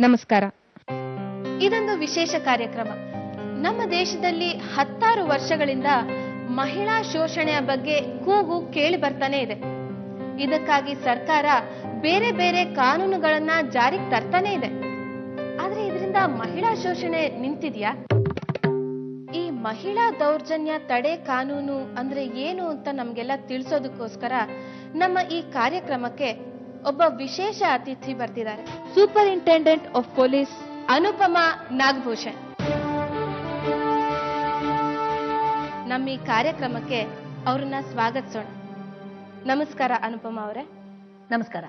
ನಮಸ್ಕಾರ. ಇದೊಂದು ವಿಶೇಷ ಕಾರ್ಯಕ್ರಮ. ನಮ್ಮ ದೇಶದಲ್ಲಿ 16 ವರ್ಷಗಳಿಂದ ಮಹಿಳಾ ಶೋಷಣೆಯ ಬಗ್ಗೆ ಕೂಗು ಕೇಳಿ ಬರ್ತಾನೆ ಇದೆ. ಇದಕ್ಕಾಗಿ ಸರ್ಕಾರ ಬೇರೆ ಬೇರೆ ಕಾನೂನುಗಳನ್ನ ಜಾರಿಗೆ ತರ್ತಾನೆ ಇದೆ. ಆದ್ರೆ ಇದರಿಂದ ಮಹಿಳಾ ಶೋಷಣೆ ನಿಂತಿದ್ಯಾ? ಈ ಮಹಿಳಾ ದೌರ್ಜನ್ಯ ತಡೆ ಕಾನೂನು ಅಂದ್ರೆ ಏನು ಅಂತ ನಮ್ಗೆಲ್ಲ ತಿಳಿಸೋದಕ್ಕೋಸ್ಕರ ನಮ್ಮ ಈ ಕಾರ್ಯಕ್ರಮಕ್ಕೆ ಒಬ್ಬ ವಿಶೇಷ ಅತಿಥಿ ಬರ್ತಿದ್ದಾರೆ. Superintendent of police Anupama Nagabhushan. ನಮ್ಮ ಈ ಕಾರ್ಯಕ್ರಮಕ್ಕೆ ಅವ್ರನ್ನ ಸ್ವಾಗತಿಸೋಣ. ನಮಸ್ಕಾರ ಅನುಪಮಾ ಅವರೇ. ನಮಸ್ಕಾರ.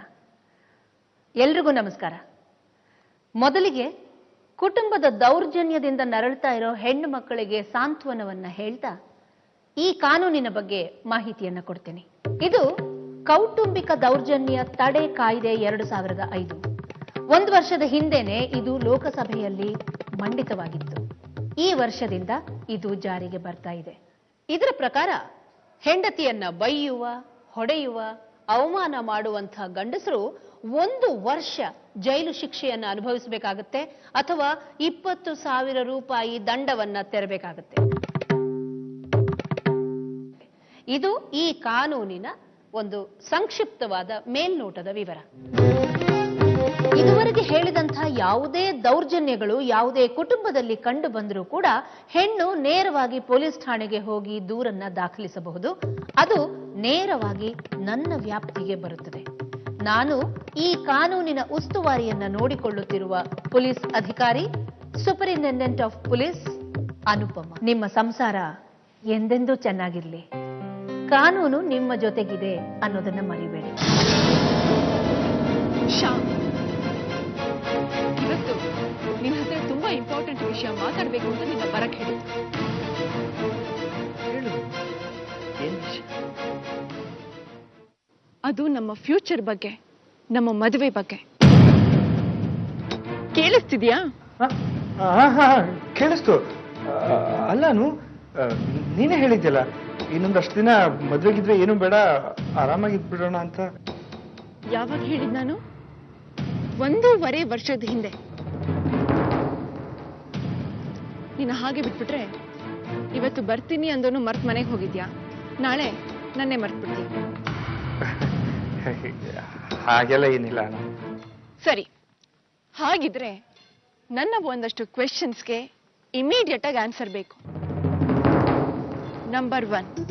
ಎಲ್ರಿಗೂ ನಮಸ್ಕಾರ. ಮೊದಲಿಗೆ ಕುಟುಂಬದ ದೌರ್ಜನ್ಯದಿಂದ ನರಳ್ತಾ ಇರೋ ಹೆಣ್ಣು ಮಕ್ಕಳಿಗೆ ಸಾಂತ್ವನವನ್ನ ಹೇಳ್ತಾ ಈ ಕಾನೂನಿನ ಬಗ್ಗೆ ಮಾಹಿತಿಯನ್ನ ಕೊಡ್ತೀನಿ. ಇದು ಕೌಟುಂಬಿಕ ದೌರ್ಜನ್ಯ ತಡೆ ಕಾಯ್ದೆ 2005. 1 ವರ್ಷದ ಹಿಂದೆನೆ ಇದು ಲೋಕಸಭೆಯಲ್ಲಿ ಮಂಡಿತವಾಗಿತ್ತು. ಈ ವರ್ಷದಿಂದ ಇದು ಜಾರಿಗೆ ಬರ್ತಾ ಇದೆ. ಇದರ ಪ್ರಕಾರ ಹೆಂಡತಿಯನ್ನ ಬೈಯುವ, ಹೊಡೆಯುವ, ಅವಮಾನ ಮಾಡುವಂತಹ ಗಂಡಸರು 1 ವರ್ಷ ಜೈಲು ಶಿಕ್ಷೆಯನ್ನು ಅನುಭವಿಸಬೇಕಾಗುತ್ತೆ ಅಥವಾ 20,000 ರೂಪಾಯಿ ದಂಡವನ್ನ ತೆರಬೇಕಾಗುತ್ತೆ. ಇದು ಈ ಕಾನೂನಿನ ಒಂದು ಸಂಕ್ಷಿಪ್ತವಾದ ಮೇಲ್ನೋಟದ ವಿವರ. ಇದುವರೆಗೆ ಹೇಳಿದಂತಹ ಯಾವುದೇ ದೌರ್ಜನ್ಯಗಳು ಯಾವುದೇ ಕುಟುಂಬದಲ್ಲಿ ಕಂಡು ಬಂದರೂ ಕೂಡ ಹೆಣ್ಣು ನೇರವಾಗಿ ಪೊಲೀಸ್ ಠಾಣೆಗೆ ಹೋಗಿ ದೂರನ್ನ ದಾಖಲಿಸಬಹುದು. ಅದು ನೇರವಾಗಿ ನನ್ನ ವ್ಯಾಪ್ತಿಗೆ ಬರುತ್ತದೆ. ನಾನು ಈ ಕಾನೂನಿನ ಉಸ್ತುವಾರಿಯನ್ನ ನೋಡಿಕೊಳ್ಳುತ್ತಿರುವ ಪೊಲೀಸ್ ಅಧಿಕಾರಿ, ಸೂಪರಿಂಟೆಂಡೆಂಟ್ ಆಫ್ ಪೊಲೀಸ್ ಅನುಪಮ. ನಿಮ್ಮ ಸಂಸಾರ ಎಂದೆಂದೂ ಚೆನ್ನಾಗಿರ್ಲಿ. ಕಾನೂನು ನಿಮ್ಮ ಜೊತೆಗಿದೆ ಅನ್ನೋದನ್ನ ಮರಿಬೇಡಿ. ಇವತ್ತು ನಿನ್ನ ಹತ್ರ ತುಂಬಾ ಇಂಪಾರ್ಟೆಂಟ್ ವಿಷಯ ಮಾತಾಡಬೇಕು ಅಂತ ನಿನ್ನ ಬರಕ್ ಹೇಳಿದ್ರು. ಅದು ನಮ್ಮ ಫ್ಯೂಚರ್ ಬಗ್ಗೆ, ನಮ್ಮ ಮದುವೆ ಬಗ್ಗೆ. ಕೇಳಿಸ್ತಿದ್ಯಾ? ಕೇಳಿಸ್ತು. ಅಲ್ಲಾನು ನೀನೇ ಹೇಳಿದ್ಯಲ್ಲ, ಇನ್ನೊಂದಷ್ಟು ದಿನ ಮದ್ವೆಗಿದ್ರೆ ಏನು ಬೇಡ, ಆರಾಮಾಗಿದ್ಬಿಡೋಣ ಅಂತ. ಯಾವಾಗ ಹೇಳಿದ್ ನಾನು? 1.5 ವರ್ಷದ ಹಿಂದೆ. ನೀನು ಹಾಗೆ ಬಿಟ್ಬಿಟ್ರೆ ಇವತ್ತು ಬರ್ತೀನಿ ಅಂದೋನು ಮರ್ತ್ ಮನೆಗೆ ಹೋಗಿದ್ಯಾ, ನಾಳೆ ನನ್ನೇ ಮರ್ತ್ ಬಿಡ್ತೀನಿ. ಹಾಗೆಲ್ಲ ಏನಿಲ್ಲ. ಸರಿ, ಹಾಗಿದ್ರೆ ನನ್ನ ಒಂದಷ್ಟು ಕ್ವೆಶ್ಚನ್ಸ್ಗೆ ಇಮಿಡಿಯೇಟ್ ಆಗಿ ಆನ್ಸರ್ ಬೇಕು. ನಂಬರ್ 1,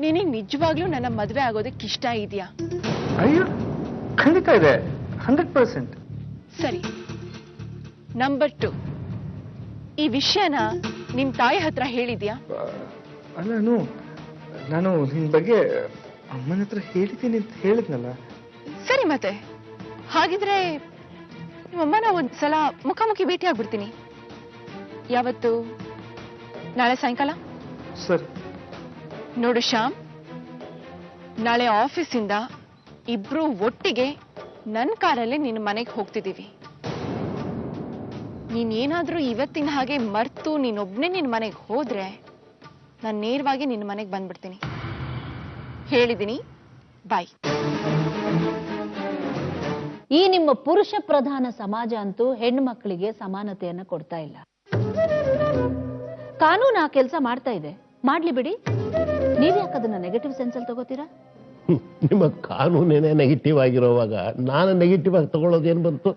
ನಿನಗೆ ನಿಜವಾಗ್ಲೂ ನನ್ನ ಮದುವೆ ಆಗೋದಕ್ಕೆ ಇಷ್ಟ ಇದೆಯಾ? ಅಯ್ಯೋ, ಖಂಡಿತ ಇದೆ, 100%. ಸರಿ. ನಂಬರ್ 2, ಈ ವಿಷಯನ ನಿಮ್ ತಾಯಿ ಹತ್ರ ಹೇಳಿದ್ಯಾ? ಅಲ್ಲ, ನಾನು ನಿನ್ ಬಗ್ಗೆ ಅಮ್ಮನ ಹತ್ರ ಹೇಳಿದ್ದೀನಿ ಅಂತ ಹೇಳಿದ್ನಲ್ಲ. ಸರಿ, ಮತ್ತೆ ಹಾಗಿದ್ರೆ ನಿಮ್ಮಮ್ಮನ ಒಂದ್ಸಲ ಮುಖಾಮುಖಿ ಭೇಟಿ ಆಗ್ಬಿಡ್ತೀನಿ. ಯಾವತ್ತು? ನಾಳೆ ಸಾಯಂಕಾಲ. ಸರಿ. ನೋಡು ಶ್ಯಾಮ್, ನಾಳೆ ಆಫೀಸಿಂದ ಇಬ್ರು ಒಟ್ಟಿಗೆ ನನ್ನ ಕಾರಲ್ಲಿ ನಿನ್ನ ಮನೆಗೆ ಹೋಗ್ತಿದ್ದೀವಿ. ನೀನೇನಾದ್ರೂ ಇವತ್ತಿನ ಹಾಗೆ ಮರ್ತು ನೀನೊಬ್ನೇ ನಿನ್ನ ಮನೆಗೆ ಹೋದ್ರೆ ನಾನು ನೇರವಾಗಿ ನಿನ್ನ ಮನೆಗೆ ಬಂದ್ಬಿಡ್ತೀನಿ. ಹೇಳಿದ್ದೀನಿ, ಬಾಯ್. ಈ ನಿಮ್ಮ ಪುರುಷ ಪ್ರಧಾನ ಸಮಾಜ ಅಂತೂ ಹೆಣ್ಣು ಮಕ್ಕಳಿಗೆ ಸಮಾನತೆಯನ್ನ ಕೊಡ್ತಾ ಇಲ್ಲ. ಕಾನೂನು ಆ ಕೆಲಸ ಮಾಡ್ತಾ ಇದೆ, ಮಾಡ್ಲಿ ಬಿಡಿ. ನೀವ್ಯಾಕೆ ಅದನ್ನ ನೆಗೆಟಿವ್ ಸೆನ್ಸ್ ಅಲ್ಲಿ ತಗೋತೀರಾ? ನಿಮ್ಮ ಕಾನೂನೇನೇ ನೆಗೆಟಿವ್ ಆಗಿರೋವಾಗ ನಾನು ನೆಗೆಟಿವ್ ಆಗಿ ತಗೊಳ್ಳೋದೇನು ಬಂತು?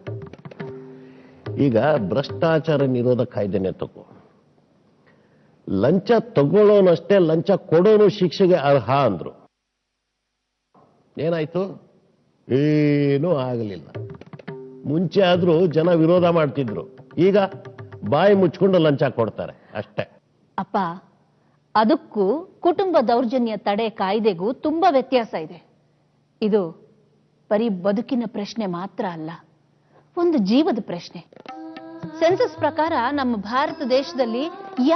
ಈಗ ಭ್ರಷ್ಟಾಚಾರ ನಿರೋಧ ಕಾಯ್ದೆನೆ ತಗೋ. ಲಂಚ ತಗೊಳ್ಳೋನಷ್ಟೇ ಲಂಚ ಕೊಡೋನು ಶಿಕ್ಷೆಗೆ ಅರ್ಹ ಅಂದ್ರು. ಏನಾಯ್ತು? ಏನೂ ಆಗಲಿಲ್ಲ. ಮುಂಚೆ ಆದ್ರೂ ಜನ ವಿರೋಧ ಮಾಡ್ತಿದ್ರು, ಈಗ ಬಾಯಿ ಮುಚ್ಕೊಂಡು ಲಂಚ ಕೊಡ್ತಾರೆ ಅಷ್ಟೇ. ಅಪ್ಪ, ಅದಕ್ಕೂ ಕುಟುಂಬ ದೌರ್ಜನ್ಯ ತಡೆ ಕಾಯ್ದೆಗೂ ತುಂಬಾ ವ್ಯತ್ಯಾಸ ಇದೆ. ಇದು ಬರೀ ಬದುಕಿನ ಪ್ರಶ್ನೆ ಮಾತ್ರ ಅಲ್ಲ, ಒಂದು ಜೀವದ ಪ್ರಶ್ನೆ. ಸೆನ್ಸಸ್ ಪ್ರಕಾರ ನಮ್ಮ ಭಾರತ ದೇಶದಲ್ಲಿ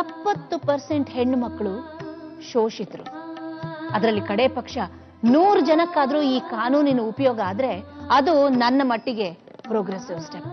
70% ಹೆಣ್ಣು ಮಕ್ಕಳು ಶೋಷಿತರು. ಅದರಲ್ಲಿ ಕಡೆ ಪಕ್ಷ 100 ಜನಕ್ಕಾದ್ರೂ ಈ ಕಾನೂನಿನ ಉಪಯೋಗ ಆದ್ರೆ ಅದು ನನ್ನ ಮಟ್ಟಿಗೆ ಪ್ರೋಗ್ರೆಸಿವ್ ಸ್ಟೆಪ್.